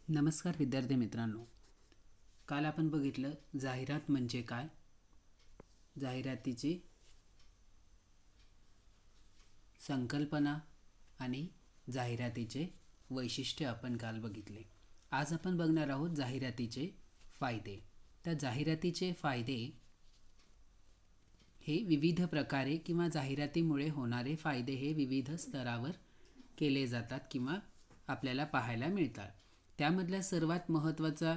नमस्कार विद्यार्थी मित्रांनो, काल आपण बघितलं जाहिरात म्हणजे काय, जाहिरातीची संकल्पना आणि जाहिरातीचे वैशिष्ट्य आपण काल बघितले. आज आपण बघणार आहोत जाहिरातीचे फायदे. त्या जाहिरातीचे फायदे हे विविध प्रकारे किंवा जाहिरातीमुळे होणारे फायदे हे विविध स्तरावर केले जातात किंवा आपल्याला पाहायला मिळतात. त्यामधला सर्वात महत्त्वाचा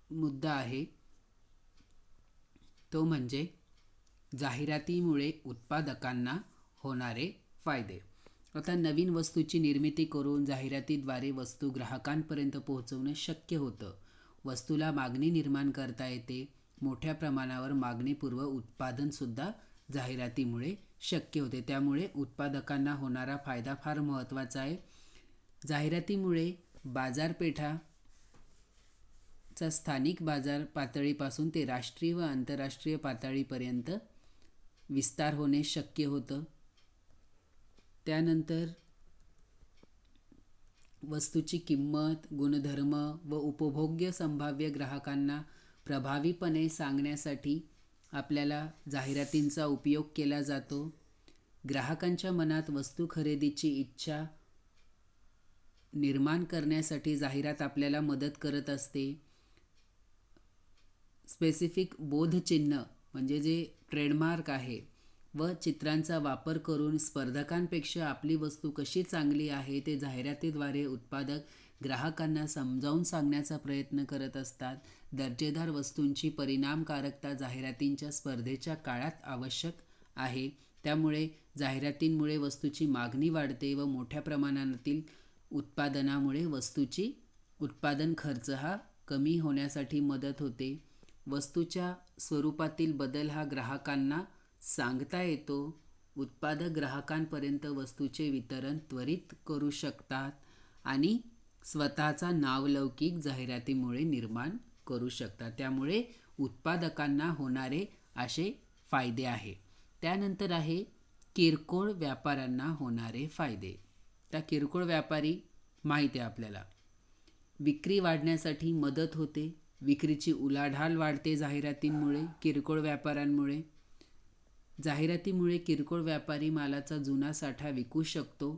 मुद्दा आहे तो म्हणजे जाहिरातीमुळे उत्पादकांना होणारे फायदे. आता नवीन वस्तूची निर्मिती करून जाहिरातीद्वारे वस्तू ग्राहकांपर्यंत पोहोचवणे शक्य होतं. वस्तूला मागणी निर्माण करता येते. मोठ्या प्रमाणावर मागणीपूर्व उत्पादनसुद्धा जाहिरातीमुळे शक्य होते. त्यामुळे उत्पादकांना होणारा फायदा फार महत्त्वाचा आहे. जाहिरातीमुळे बाजारपेठाचा स्थानिक बाजार पातळीपासून ते राष्ट्रीय व आंतरराष्ट्रीय पातळीपर्यंत विस्तार होणे शक्य होतं. त्यानंतर वस्तूची किंमत, गुणधर्म व उपभोग्य संभाव्य ग्राहकांना प्रभावीपणे सांगण्यासाठी आपल्याला जाहिरातींचा उपयोग केला जातो. ग्राहकांच्या मनात वस्तू खरेदीची इच्छा निर्माण करण्यासाठी जाहिरात आपल्याला मदत करत असते. स्पेसिफिक बोधचिन्ह म्हणजे जे ट्रेडमार्क आहे व चित्रांचा वापर करून स्पर्धकांपेक्षा आपली वस्तू कशी चांगली आहे ते जाहिरातीद्वारे उत्पादक ग्राहकांना समजावून सांगण्याचा प्रयत्न करत असतात. दर्जेदार वस्तूंची परिणामकारकता जाहिरातींच्या स्पर्धेच्या काळात आवश्यक आहे. त्यामुळे जाहिरातींमुळे वस्तूची मागणी वाढते व मोठ्या प्रमाणातील उत्पादनामुळे वस्तूची उत्पादन खर्च हा कमी होण्यासाठी मदत होते. वस्तूच्या स्वरूपातील बदल हा ग्राहकांना सांगता येतो. उत्पादक ग्राहकांपर्यंत वस्तूचे वितरण त्वरित करू शकतात आणि स्वतःचा नावलौकिक जाहिरातीमुळे निर्माण करू शकतात. त्यामुळे उत्पादकांना होणारे असे फायदे आहे. त्यानंतर आहे किरकोळ व्यापाऱ्यांना होणारे फायदे. त्या किरकोळ व्यापारी माहिती आहे आपल्याला, विक्री वाढण्यासाठी मदत होते. विक्रीची उलाढाल वाढते जाहिरातींमुळे. किरकोळ व्यापाऱ्यांमुळे जाहिरातीमुळे किरकोळ व्यापारी मालाचा जुना साठा विकू शकतो.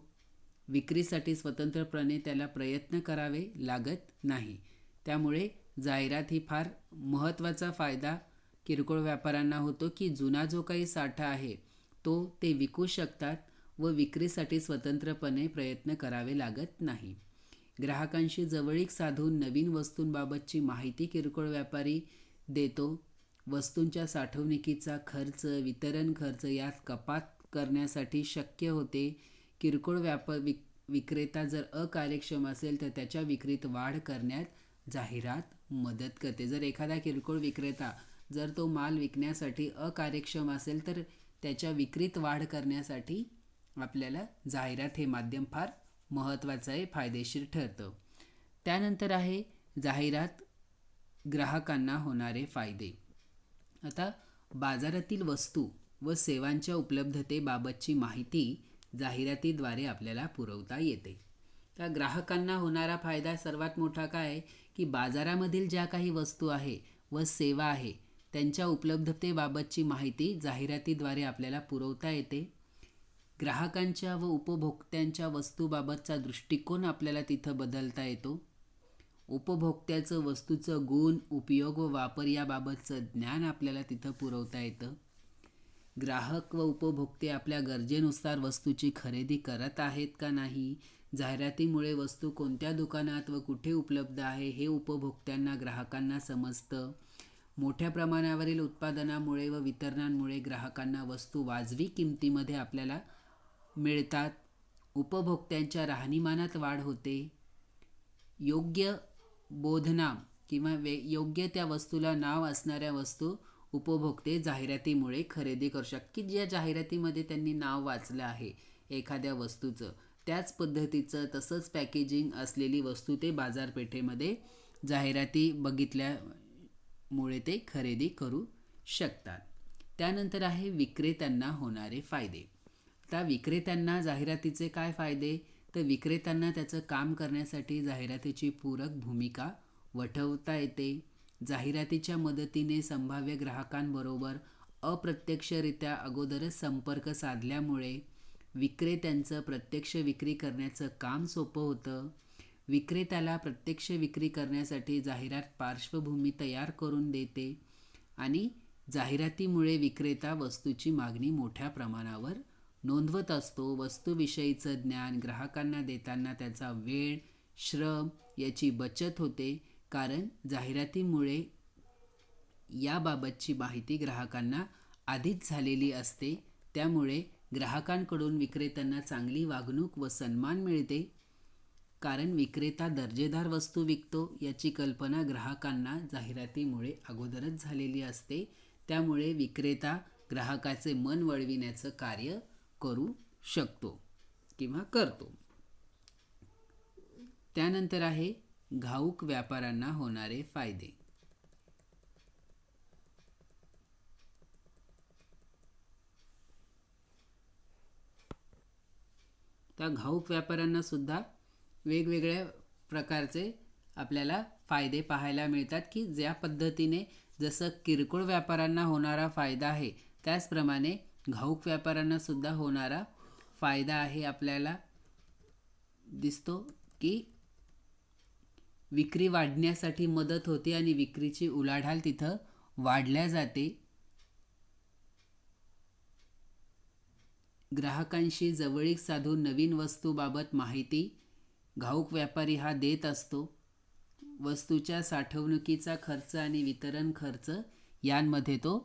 विक्रीसाठी स्वतंत्रपणे त्याला प्रयत्न करावे लागत नाही. त्यामुळे जाहिरात ही फार महत्त्वाचा फायदा किरकोळ व्यापाऱ्यांना होतो की जुना जो काही साठा आहे तो ते विकू शकतात व विक्रीसाठी स्वतंत्रपणे प्रयत्न करावे लागत नाही. ग्राहकांशी जवळीक साधून नवीन वस्तूंबाबतची माहिती किरकोळ व्यापारी देतो. वस्तूंच्या साठवणुकीचा खर्च, वितरण खर्च यात कपात करण्यासाठी शक्य होते. किरकोळ विक्रेता जर अकार्यक्षम असेल तर त्याच्या विक्रीत वाढ करण्यात जाहिरात मदत करते. जर एखादा किरकोळ विक्रेता जर तो माल विकण्यासाठी अकार्यक्षम असेल तर त्याच्या विक्रीत वाढ करण्यासाठी आपल्याला जाहिरात हे माध्यम फार महत्त्वाचं आहे, फायदेशीर ठरतं. त्यानंतर आहे जाहिरात ग्राहकांना होणारे फायदे. आता बाजारातील वस्तू व सेवांच्या उपलब्धतेबाबतची माहिती जाहिरातीद्वारे आपल्याला पुरवता येते. त्या ग्राहकांना होणारा फायदा सर्वात मोठा काय आहे की बाजारामधील ज्या काही वस्तू आहे व सेवा आहे त्यांच्या उपलब्धतेबाबतची माहिती जाहिरातीद्वारे आपल्याला पुरवता येते. ग्राहकांच्या व उपभोक्त्यांच्या वस्तूबाबतचा दृष्टिकोन आपल्याला तिथं बदलता येतो. उपभोक्त्याचं वस्तूचं गुण, उपयोग व वापर याबाबतचं ज्ञान आपल्याला तिथं पुरवता येतं. ग्राहक व उपभोक्ते आपल्या गरजेनुसार वस्तूची खरेदी करत आहेत का नाही, जाहिरातीमुळे वस्तू कोणत्या दुकानात व कुठे उपलब्ध आहे हे उपभोक्त्यांना ग्राहकांना समजतं. मोठ्या प्रमाणावरील उत्पादनामुळे व वितरणामुळे ग्राहकांना वस्तू वाजवी किमतीमध्ये आपल्याला मिळतात. उपभोक्त्यांच्या राहणीमानात वाढ होते. योग्य बोधनाम किंवा योग्य त्या वस्तूला नाव असणाऱ्या वस्तू उपभोक्ते जाहिरातीमुळे खरेदी करू शकतात की ज्या जाहिरातीमध्ये त्यांनी नाव वाचलं आहे एखाद्या वस्तूचं त्याच पद्धतीचं तसंच पॅकेजिंग असलेली वस्तू ते बाजारपेठेमध्ये जाहिराती बघितल्यामुळे ते खरेदी करू शकतात. त्यानंतर आहे विक्रेत्यांना होणारे फायदे. आता विक्रेत्यांना जाहिरातीचे काय फायदे, तर विक्रेत्यांना त्याचं काम करण्यासाठी जाहिरातीची पूरक भूमिका वठवता येते. जाहिरातीच्या मदतीने संभाव्य ग्राहकांबरोबर अप्रत्यक्षरित्या अगोदरच संपर्क साधल्यामुळे विक्रेत्यांचं प्रत्यक्ष विक्री करण्याचं काम सोपं होतं. विक्रेत्याला प्रत्यक्ष विक्री करण्यासाठी जाहिरात पार्श्वभूमी तयार करून देते आणि जाहिरातीमुळे विक्रेता वस्तूची मागणी मोठ्या प्रमाणावर नोंदवत असतो. वस्तूविषयीचं ज्ञान ग्राहकांना देताना त्याचा वेळ, श्रम याची बचत होते, कारण जाहिरातीमुळे याबाबतची माहिती ग्राहकांना आधीच झालेली असते. त्यामुळे ग्राहकांकडून विक्रेत्यांना चांगली वागणूक व सन्मान मिळते, कारण विक्रेता दर्जेदार वस्तू विकतो याची कल्पना ग्राहकांना जाहिरातीमुळे अगोदरच झालेली असते. त्यामुळे विक्रेता ग्राहकाचे मन वळविण्याचं कार्य करू शकतो किंवा करतो. त्यानंतर आहे घाऊक व्यापाऱ्यांना होणारे फायदे. त्या घाऊक व्यापाऱ्यांना सुद्धा वेगवेगळ्या प्रकारचे आपल्याला फायदे पाहायला मिळतात, की ज्या पद्धतीने जसं किरकोळ व्यापाऱ्यांना होणारा फायदा आहे त्याचप्रमाणे घाऊक व्यापाऱ्यांना सुद्धा होणारा फायदा आहे. आपल्याला दिसतो की विक्री वाढण्यासाठी मदत होते आणि विक्रीची उलाढाल तिथं वाढल्या जाते. ग्राहकांशी जवळीक साधून नवीन वस्तूबाबत माहिती घाऊक व्यापारी हा देत असतो. वस्तूच्या साठवणुकीचा खर्च आणि वितरण खर्च यांमध्ये तो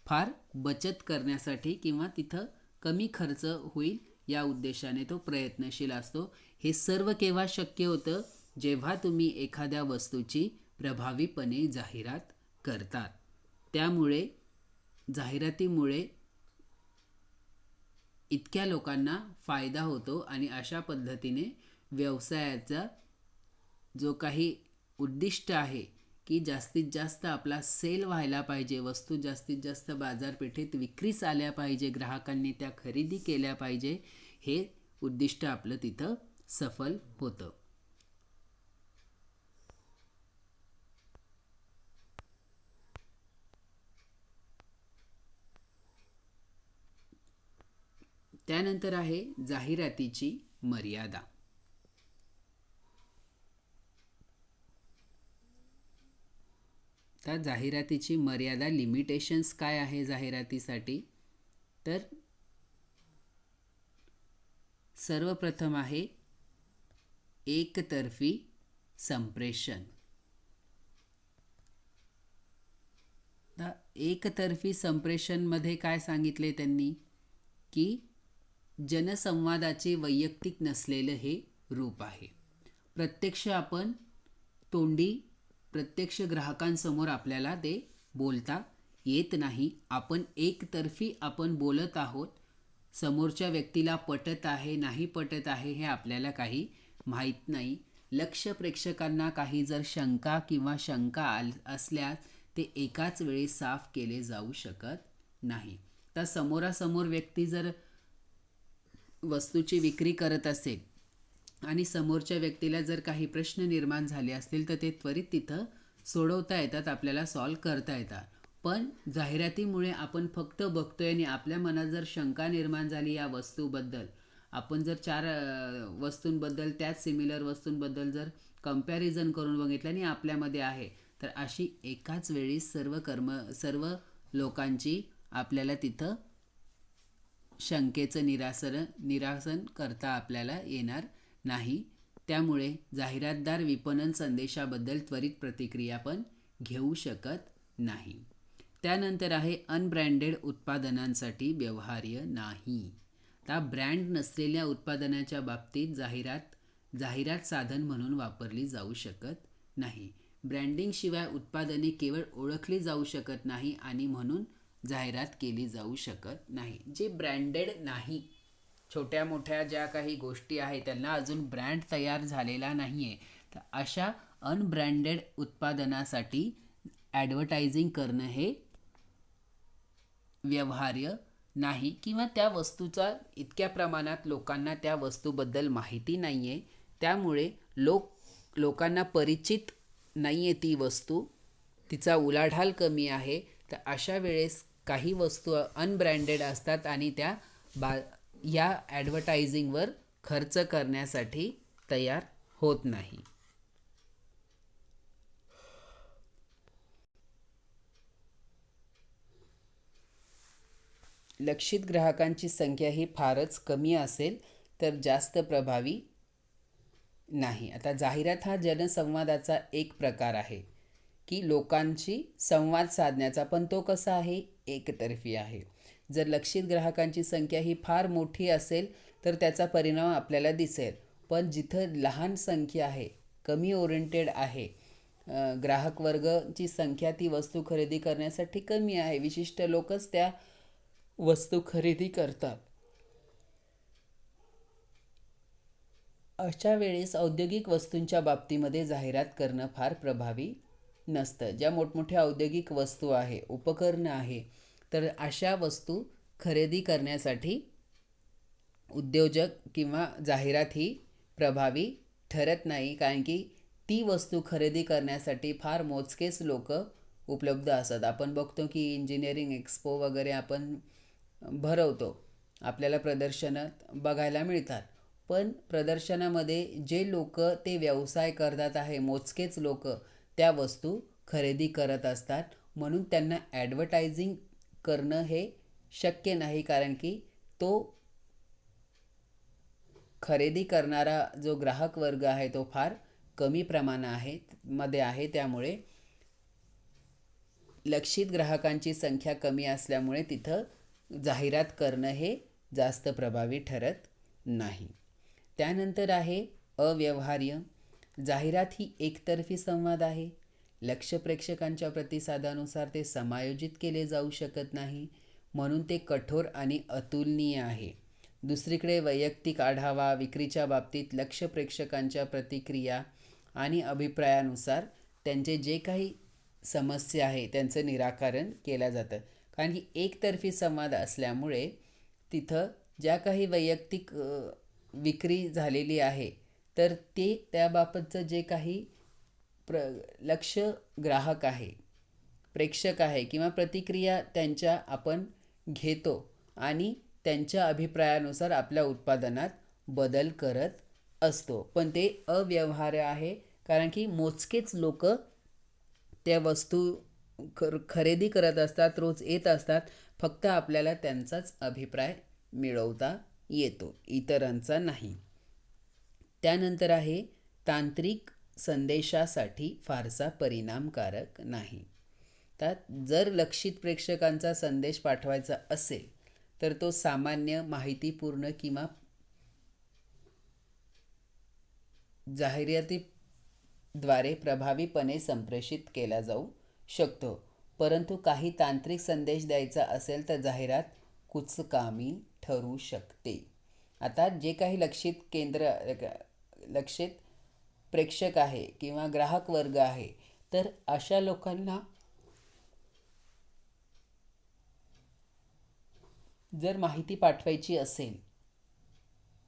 फार बचत करण्यासाठी किंवा तिथं कमी खर्च होईल या उद्देशाने तो प्रयत्नशील असतो. हे सर्व केव्हा शक्य होतं, जेव्हा तुम्ही एखाद्या वस्तूची प्रभावीपणे जाहिरात करतात. त्यामुळे जाहिरातीमुळे इतक्या लोकांना फायदा होतो आणि अशा पद्धतीने व्यवसायाचा जो काही उद्दिष्ट आहे की जास्तीत जास्त आपला सेल व्हायला पाहिजे, वस्तू जास्तीत जास्त बाजारपेठेत विक्रीस आल्या पाहिजे, ग्राहकांनी त्या खरेदी केल्या पाहिजे, हे उद्दिष्ट आपलं तिथं सफल होतं. त्यानंतर आहे जाहिरातीची मर्यादा. त्या जाहिरातीची मर्यादा, लिमिटेशन्स काय आहे जाहिरातीसाठी, तर सर्वप्रथम आहे एकतर्फी संप्रेषण. एकतर्फी संप्रेषणमध्ये काय सांगितले त्यांनी, की जनसंवादाचे वैयक्तिक नसलेलं हे रूप आहे. प्रत्यक्ष आपण तोंडी प्रत्यक्ष ग्राहकांसमोर आपल्याला ते बोलता येत नाही. आपण एकतर्फी आपण बोलत आहोत. समोरच्या व्यक्तीला पटत आहे नाही पटत आहे हे आपल्याला काही माहीत नाही. लक्ष प्रेक्षकांना काही जर शंका किंवा शंका असल्यास ते एकाच वेळी साफ केले जाऊ शकत नाही. तर समोरासमोर व्यक्ती जर वस्तूची विक्री करत असेल आणि समोरच्या व्यक्तीला जर काही प्रश्न निर्माण झाले असतील तर ते त्वरित तिथं सोडवता येतात, आपल्याला सॉल्व करता येतात. पण जाहिरातीमुळे आपण फक्त बघतोय आणि आपल्या मनात जर शंका निर्माण झाली या वस्तूबद्दल, आपण जर 4 वस्तूंबद्दल त्याच सिमिलर वस्तूंबद्दल जर कंपॅरिझन करून बघितलं आणि आपल्यामध्ये आहे, तर अशी एकाच वेळी सर्व लोकांची आपल्याला तिथं शंकेचं निरासन करता आपल्याला येणार नाही. त्यामुळे जाहिरातदार विपणन संदेशाबद्दल त्वरित प्रतिक्रिया पण घेऊ शकत नाही. त्यानंतर आहे अनब्रँडेड उत्पादनांसाठी व्यवहार्य नाही. त्या ब्रँड नसलेल्या उत्पादनाच्या बाबतीत जाहिरात साधन म्हणून वापरली जाऊ शकत नाही. ब्रँडिंगशिवाय उत्पादने केवळ ओळखली जाऊ शकत नाही आणि म्हणून जाहिरात केली जाऊ शकत नाही. जे ब्रँडेड नाही, छोट्या मोठ्या ज्या काही गोष्टी आहेत त्यांना अजून ब्रँड तयार झालेला नाही आहे, तर अशा अनब्रँडेड उत्पादनासाठी ॲडव्हर्टायझिंग करणं हे व्यवहार्य नाही किंवा त्या वस्तूचा इतक्या प्रमाणात लोकांना त्या वस्तूबद्दल माहिती नाही आहे, त्यामुळे लोकांना परिचित नाही आहे ती वस्तू, तिचा उलाढाल कमी आहे. तर अशा वेळेस काही वस्तू अनब्रँडेड असतात आणि त्या या ॲडव्हर्टायझिंगवर खर्च करण्यासाठी तयार होत नाही. लक्षित ग्राहकांची संख्या ही फारच कमी असेल तर जास्त प्रभावी नाही. आता जाहिरात हा जनसंवादाचा एक प्रकार आहे की लोकांशी संवाद साधण्याचा, पण तो कसा आहे, एकतर्फी आहे. जर लक्षित ग्राहकांची संख्या ही फार मोठी असेल तर त्याचा परिणाम आपल्याला दिसेल. पण जिथं लहान संख्या आहे, कमी ओरिएंटेड आहे, ग्राहक वर्गाची संख्या ती वस्तू खरेदी करण्यासाठी कमी आहे, विशिष्ट लोकच त्या वस्तू खरेदी करतात, अशा वेळेस औद्योगिक वस्तूंच्या बाबतीमध्ये जाहिरात करणं फार प्रभावी नसतं. ज्या मोठमोठ्या औद्योगिक वस्तू आहे, उपकरणं आहे, तर अशा वस्तू खरेदी करण्यासाठी उद्योजक किंवा जाहिरात ही प्रभावी ठरत नाही, कारण की ती वस्तू खरेदी करण्यासाठी फार मोजकेच लोक उपलब्ध असतात. आपण बघतो की इंजिनिअरिंग एक्सपो वगैरे आपण भरवतो, आपल्याला प्रदर्शनात बघायला मिळतात. पण प्रदर्शनामध्ये जे लोक ते व्यवसाय करतात आहे, मोजकेच लोक त्या वस्तू खरेदी करत असतात. म्हणून त्यांना ॲडव्हर्टायझिंग करणं हे शक्य नाही, कारण की तो खरेदी करणारा जो ग्राहक वर्ग आहे तो फार कमी मध्ये आहे. त्यामुळे लक्षित ग्राहकांची संख्या कमी असल्यामुळे तिथं जाहिरात करणं हे जास्त प्रभावी ठरत नाही. त्यानंतर आहे अव्यवहार्य. जाहिरात ही एकतर्फी संवाद आहे. लक्ष प्रेक्षकांच्या प्रतिसादानुसार ते समायोजित केले जाऊ शकत नाही, म्हणून ते कठोर आणि अतुलनीय आहे. दुसरीकडे वैयक्तिक आढावा विक्रीच्या बाबतीत लक्ष प्रेक्षकांच्या प्रतिक्रिया आणि अभिप्रायानुसार त्यांचे जे काही समस्या आहे त्यांचं निराकरण केलं जातं. कारण की एकतर्फी संवाद असल्यामुळे तिथं ज्या काही वैयक्तिक विक्री झालेली आहे तर ते त्याबाबतचं जे काही लक्ष ग्राहक आहे, प्रेक्षक आहे किंवा प्रतिक्रिया त्यांच्या आपण घेतो आणि त्यांच्या अभिप्रायानुसार आपल्या उत्पादनात बदल करत असतो. पण ते अव्यवहार्य आहे, कारण की मोजकेच लोक त्या वस्तू खरेदी करत असतात, रोज येत असतात. फक्त आपल्याला त्यांचाच अभिप्राय मिळवता येतो, इतरांचा नाही. त्यानंतर आहे तांत्रिक संदेशासाठी फारसा परिणामकारक नाही. तर जर लक्षित प्रेक्षकांचा संदेश पाठवायचा असेल तर तो सामान्य, माहितीपूर्ण किंवा जाहिरातीद्वारे प्रभावीपणे संप्रेषित केला जाऊ शकतो. परंतु काही तांत्रिक संदेश द्यायचा असेल तर जाहिरात कुचकामी ठरू शकते. आता जे काही लक्षित प्रेक्षक आहे किंवा ग्राहक वर्ग आहे, तर अशा लोकांना जर माहिती पाठवायची असेल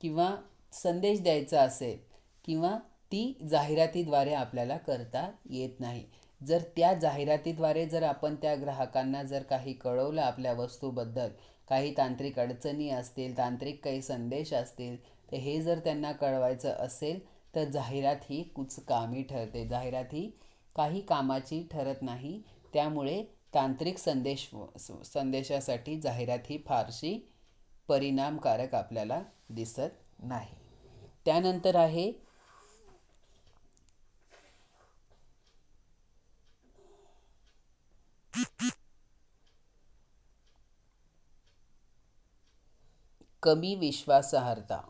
किंवा संदेश द्यायचा असेल किंवा ती जाहिरातीद्वारे आपल्याला करता येत नाही. जर त्या जाहिरातीद्वारे जर आपण त्या ग्राहकांना जर काही कळवलं आपल्या वस्तूबद्दल, काही तांत्रिक अडचणी असतील, तांत्रिक काही संदेश असतील, तर हे जर त्यांना कळवायचं असेल तर जाहिरात ही कुचकामी ठरते. जाहिरात ही काही कामाची ठरत नाही. त्यामुळे तांत्रिक संदेशासाठी जाहिरात ही फारशी परिणामकारक आपल्याला दिसत नाही. त्यानंतर आहे कमी विश्वासार्हता.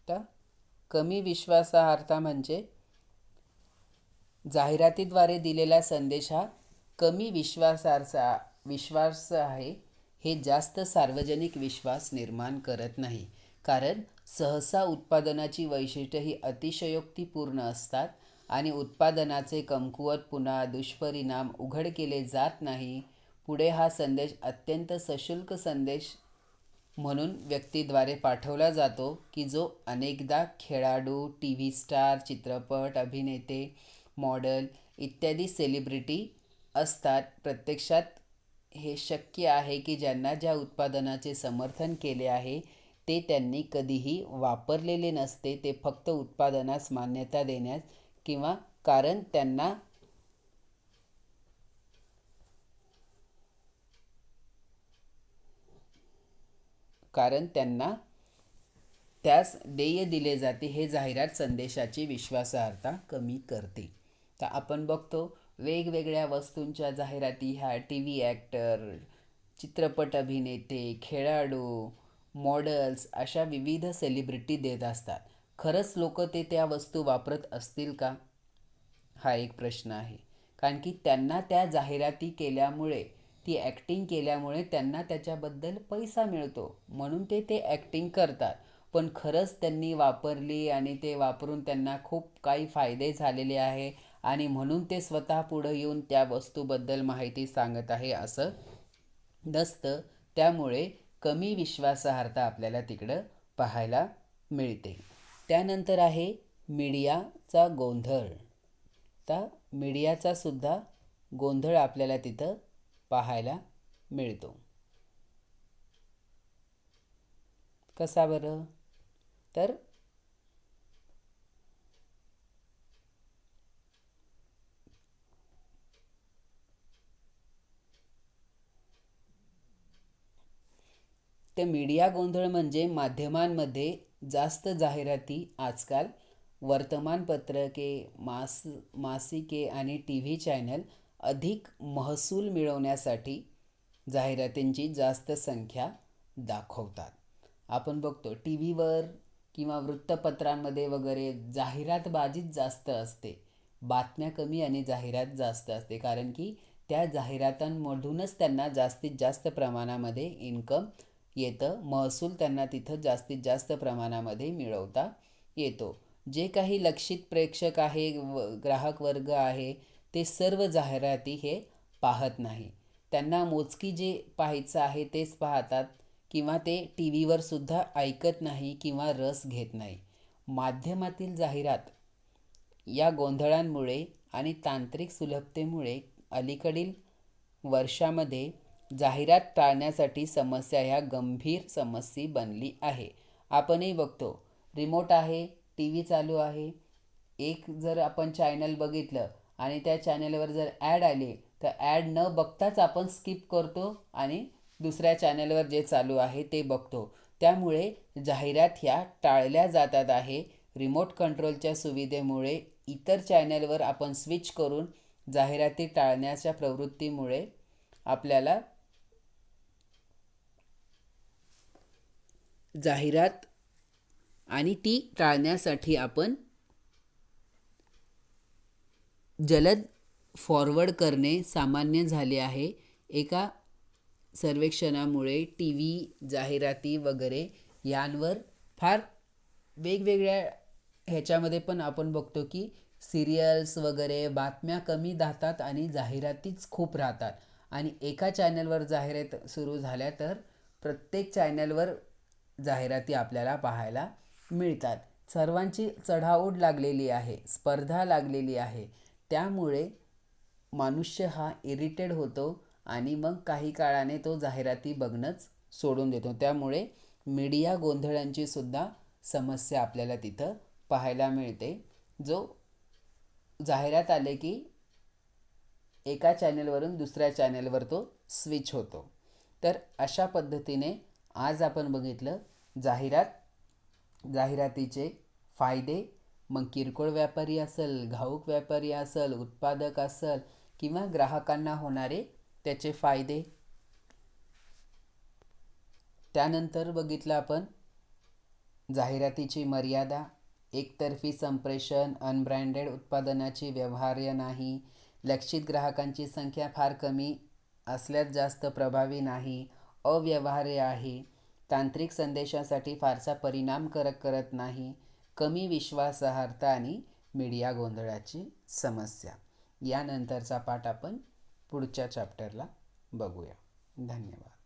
तर कमी विश्वासार्हता म्हणजे जाहिरातीद्वारे दिलेला संदेश हा कमी विश्वास आहे. हे जास्त सार्वजनिक विश्वास निर्माण करत नाही, कारण सहसा उत्पादनाची वैशिष्ट्ये ही अतिशयोक्तीपूर्ण असतात आणि उत्पादनाचे कमकुवत पुन्हा दुष्परिणाम उघड केले जात नाही. पुढे हा संदेश अत्यंत सशुल्क संदेश म्हणून व्यक्तीद्वारे पाठवला जातो की जो अनेकदा खेळाडू, टी व्ही स्टार, चित्रपट अभिनेते, मॉडेल इत्यादी सेलिब्रिटी असतात. प्रत्यक्षात हे शक्य आहे की ज्यांना ज्या उत्पादनाचे समर्थन केले आहे ते त्यांनी कधीही वापरलेले नसते. ते फक्त उत्पादनास मान्यता देण्यास किंवा कारण त्यांना त्यास देय दिले जाते हे जाहिरात संदेशाची विश्वासार्हता कमी करते. तर आपण बघतो वेगवेगळ्या वस्तूंच्या जाहिराती ह्या टी व्ही ॲक्टर, चित्रपट अभिनेते, खेळाडू, मॉडेल्स अशा विविध सेलिब्रिटी देत असतात. खरंच लोक त्या वस्तू वापरत असतील का? हा एक प्रश्न आहे. कारण की त्यांना त्या जाहिराती केल्यामुळे, ती ॲक्टिंग केल्यामुळे त्यांना त्याच्याबद्दल पैसा मिळतो, म्हणून ते ॲक्टिंग करतात. पण खरंच त्यांनी वापरली आणि ते वापरून त्यांना खूप काही फायदे झालेले आहे आणि म्हणून ते स्वतः पुढं येऊन त्या वस्तूबद्दल माहिती सांगत आहे असं नसतं. त्यामुळे कमी विश्वासार्हता आपल्याला तिकडं पाहायला मिळते. त्यानंतर आहे मीडियाचा गोंधळ. तर मीडियाचा सुद्धा गोंधळ आपल्याला तिथं पाहायला मिळतो. कसा बरं? तर ते मीडिया गोंधळ म्हणजे माध्यमांमध्ये जास्त जाहिराती आजकाल वर्तमानपत्रके, मासिके आणि टी व्ही चॅनल अधिक महसूल मिळवण्यासाठी जाहिरातींची जास्त संख्या दाखवतात. आपण बघतो टी व्हीवर किंवा वृत्तपत्रांमध्ये वगैरे जाहिरातबाजीच जास्त असते. बातम्या कमी आणि जाहिरात जास्त असते. कारण की त्या जाहिरातांमधूनच त्यांना जास्तीत जास्त प्रमाणामध्ये इन्कम येतं. महसूल त्यांना तिथं जास्तीत जास्त प्रमाणामध्ये मिळवता येतो. जे काही लक्षित प्रेक्षक आहे, ग्राहक वर्ग आहे, ते सर्व जाहिराती हे पाहत नाही. त्यांना मोजकी जे पाहायचं आहे तेच पाहतात किंवा ते टी व्हीवर सुद्धा ऐकत नाही किंवा रस घेत नाही. माध्यमातील जाहिरात या गोंधळांमुळे आणि तांत्रिक सुलभतेमुळे अलीकडील वर्षामध्ये जाहिरात टाळण्यासाठी समस्या ह्या गंभीर समस्या बनली आहे. आपणही बघतो रिमोट आहे, टी व्ही चालू आहे, एक जर आपण चॅनल बघितलं आणि त्या चॅनलवर जर ॲड आली तर ॲड न बघताच आपण स्किप करतो आणि दुसऱ्या चॅनलवर जे चालू आहे ते बघतो. त्यामुळे जाहिरात ह्या टाळल्या जातात आहे. रिमोट कंट्रोलच्या सुविधेमुळे इतर चॅनलवर आपण स्विच करून जाहिराती टाळण्याच्या प्रवृत्तीमुळे आपल्याला जाहिरात आणि ती टाळण्यासाठी आपण जलद फॉरवर्ड करणे सामान्य झाले आहे. एका सर्वेक्षणामुळे टी व्ही जाहिराती वगैरे यांवर फार वेगवेगळ्या ह्याच्यामध्ये पण आपण बघतो की सिरियल्स वगैरे बातम्या कमी दाखतात आणि जाहिरातीच खूप राहतात. आणि एका चॅनलवर जाहिरात सुरू झाल्या तर प्रत्येक चॅनलवर जाहिराती आपल्याला पाहायला मिळतात. सर्वांची चढाओढ लागलेली आहे, स्पर्धा लागलेली आहे. त्यामुळे मनुष्य हा इरिटेड होतो आणि मग काही काळाने तो जाहिराती बघणंच सोडून देतो. त्यामुळे मीडिया गोंधळांची सुद्धा समस्या आपल्याला तिथं पाहायला मिळते. जो जाहिरात आले की एका चॅनलवरून दुसऱ्या चॅनलवर तो स्विच होतो. तर अशा पद्धतीने आज आपण बघितलं जाहिरातीचे फायदे. मग किरकोळ व्यापारी असेल, घाऊक व्यापारी असेल, उत्पादक असेल किंवा ग्राहकांना होणारे त्याचे फायदे. त्यानंतर बघितलं आपण जाहिरातीची मर्यादा, एकतर्फी संप्रेषण, अनब्रँडेड उत्पादनाची व्यवहार्य नाही, लक्षित ग्राहकांची संख्या फार कमी असल्यास जास्त प्रभावी नाही, अव्यवहार्य आहे, तांत्रिक संदेशासाठी फारसा परिणामकारक करत नाही, कमी विश्वासार्हता आणि मीडिया गोंधळाची समस्या. यानंतरचा पाठ आपण पुढच्या चॅप्टरला बघूया. धन्यवाद.